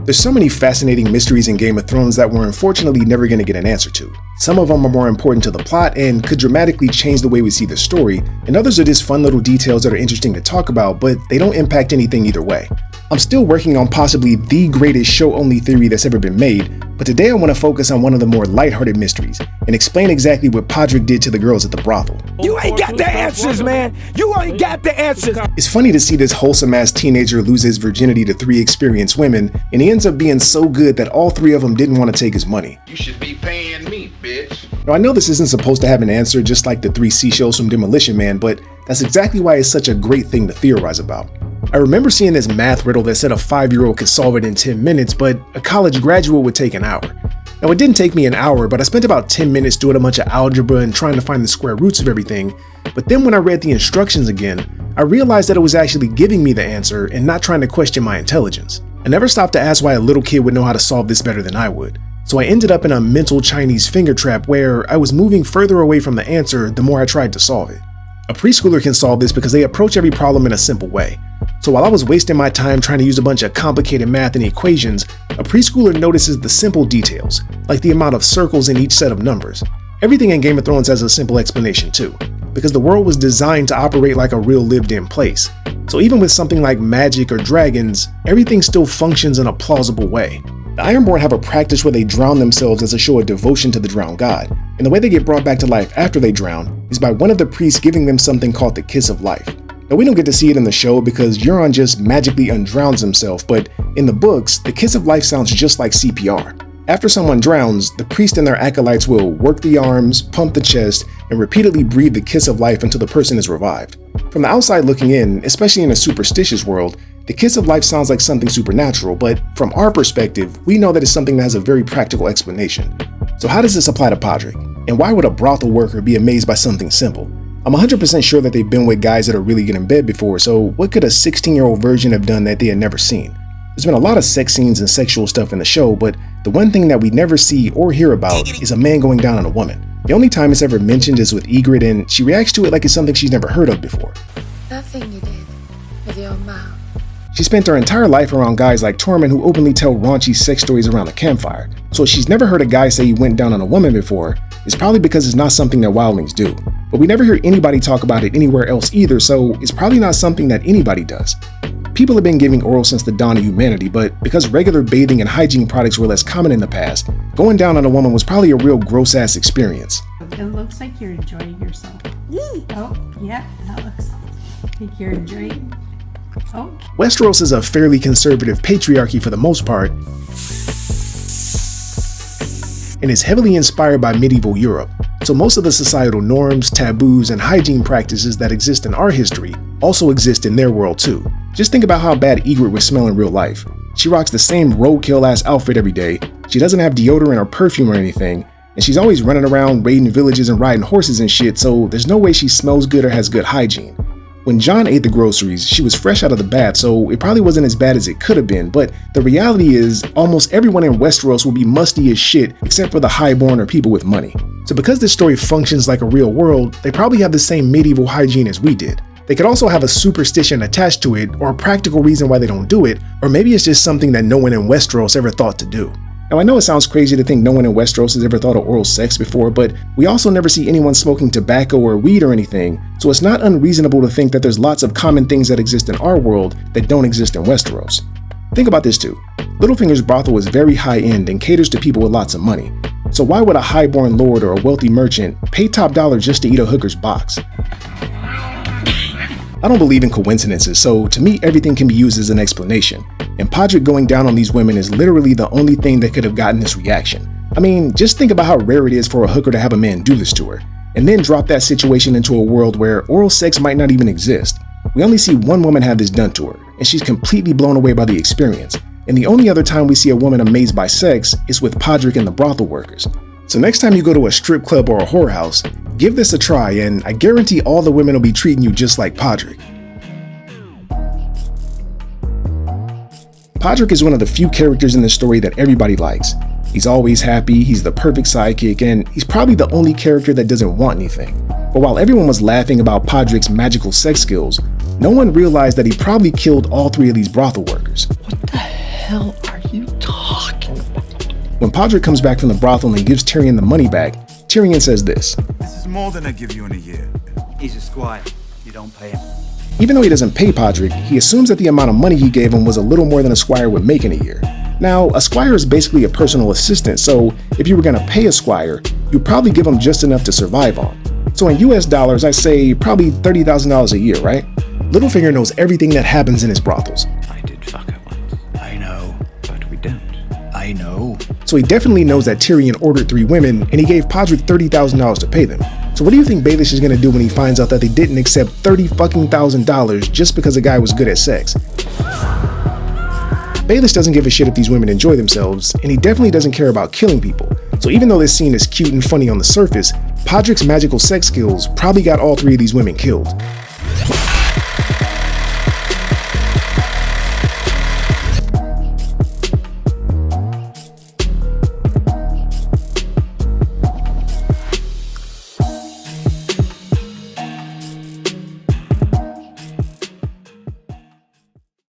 There's so many fascinating mysteries in Game of Thrones that we're unfortunately never going to get an answer to. Some of them are more important to the plot and could dramatically change the way we see the story, and others are just fun little details that are interesting to talk about, but they don't impact anything either way. I'm still working on possibly the greatest show-only theory that's ever been made, but today I want to focus on one of the more lighthearted mysteries and explain exactly what Podrick did to the girls at the brothel. You ain't got the answers, man! You ain't got the answers! It's funny to see this wholesome-ass teenager lose his virginity to 3 experienced women, and he ends up being so good that all 3 of them didn't want to take his money. You should be paying me, bitch. Now I know this isn't supposed to have an answer just like the 3 seashells from Demolition Man, but that's exactly why it's such a great thing to theorize about. I remember seeing this math riddle that said a 5-year-old could solve it in 10 minutes, but a college graduate would take an hour. Now it didn't take me an hour, but I spent about 10 minutes doing a bunch of algebra and trying to find the square roots of everything. But then when I read the instructions again, I realized that it was actually giving me the answer and not trying to question my intelligence. I never stopped to ask why a little kid would know how to solve this better than I would. So I ended up in a mental Chinese finger trap where I was moving further away from the answer the more I tried to solve it. A preschooler can solve this because they approach every problem in a simple way. So while I was wasting my time trying to use a bunch of complicated math and equations, a preschooler notices the simple details, like the amount of circles in each set of numbers. Everything in Game of Thrones has a simple explanation too, because the world was designed to operate like a real lived-in place. So even with something like magic or dragons, everything still functions in a plausible way. The Ironborn have a practice where they drown themselves as a show of devotion to the drowned god, and the way they get brought back to life after they drown is by one of the priests giving them something called the Kiss of Life. Now we don't get to see it in the show because Euron just magically undrowns himself, but in the books, the Kiss of Life sounds just like CPR. After someone drowns, the priest and their acolytes will work the arms, pump the chest, and repeatedly breathe the Kiss of Life until the person is revived. From the outside looking in, especially in a superstitious world, the Kiss of Life sounds like something supernatural, but from our perspective, we know that it's something that has a very practical explanation. So how does this apply to Podrick? And why would a brothel worker be amazed by something simple? I'm 100% sure that they've been with guys that are really good in bed before, so what could a 16-year-old version have done that they had never seen? There's been a lot of sex scenes and sexual stuff in the show, but the one thing that we never see or hear about is a man going down on a woman. The only time it's ever mentioned is with Eerie, and she reacts to it like it's something she's never heard of before. That thing you did with your mouth. She spent her entire life around guys like Tormund who openly tell raunchy sex stories around the campfire, so if she's never heard a guy say he went down on a woman before, it's probably because it's not something that wildlings do. But we never hear anybody talk about it anywhere else either, so it's probably not something that anybody does. People have been giving oral since the dawn of humanity, but because regular bathing and hygiene products were less common in the past, going down on a woman was probably a real gross-ass experience. It looks like you're enjoying yourself. Oh, yeah, that looks like you're enjoying. Oh. Westeros is a fairly conservative patriarchy for the most part, and is heavily inspired by medieval Europe. So most of the societal norms, taboos, and hygiene practices that exist in our history also exist in their world too. Just think about how bad Eerie would smell in real life. She rocks the same roadkill-ass outfit every day, she doesn't have deodorant or perfume or anything, and she's always running around raiding villages and riding horses and shit, so there's no way she smells good or has good hygiene. When Jon ate the groceries, she was fresh out of the bath, so it probably wasn't as bad as it could have been, but the reality is, almost everyone in Westeros will be musty as shit except for the highborn or people with money. So because this story functions like a real world, they probably have the same medieval hygiene as we did. They could also have a superstition attached to it, or a practical reason why they don't do it, or maybe it's just something that no one in Westeros ever thought to do. Now I know it sounds crazy to think no one in Westeros has ever thought of oral sex before, but we also never see anyone smoking tobacco or weed or anything, so it's not unreasonable to think that there's lots of common things that exist in our world that don't exist in Westeros. Think about this too. Littlefinger's brothel is very high-end and caters to people with lots of money. So why would a highborn lord or a wealthy merchant pay top dollar just to eat a hooker's box? I don't believe in coincidences, so to me everything can be used as an explanation, and Podrick going down on these women is literally the only thing that could have gotten this reaction. I mean, just think about how rare it is for a hooker to have a man do this to her, and then drop that situation into a world where oral sex might not even exist. We only see one woman have this done to her, and she's completely blown away by the experience, and the only other time we see a woman amazed by sex is with Podrick and the brothel workers. So next time you go to a strip club or a whorehouse, give this a try, and I guarantee all the women will be treating you just like Podrick. Podrick is one of the few characters in the story that everybody likes. He's always happy, he's the perfect sidekick, and he's probably the only character that doesn't want anything. But while everyone was laughing about Podrick's magical sex skills, no one realized that he probably killed all 3 of these brothel workers. What the hell are you talking about? When Podrick comes back from the brothel and gives Tyrion the money back, Tyrion says this. This is more than I give you in a year. He's a squire. You don't pay him. Even though he doesn't pay Podrick, he assumes that the amount of money he gave him was a little more than a squire would make in a year. Now, a squire is basically a personal assistant, so if you were gonna pay a squire, you'd probably give him just enough to survive on. So in US dollars, I say probably $30,000 a year, right? Littlefinger knows everything that happens in his brothels. I did fuck her once. I know, but we don't. I know. So he definitely knows that Tyrion ordered 3 women, and he gave Podrick $30,000 to pay them. So what do you think Baelish is gonna do when he finds out that they didn't accept $30,000 just because a guy was good at sex? Baelish doesn't give a shit if these women enjoy themselves, and he definitely doesn't care about killing people. So even though this scene is cute and funny on the surface, Podrick's magical sex skills probably got all 3 of these women killed.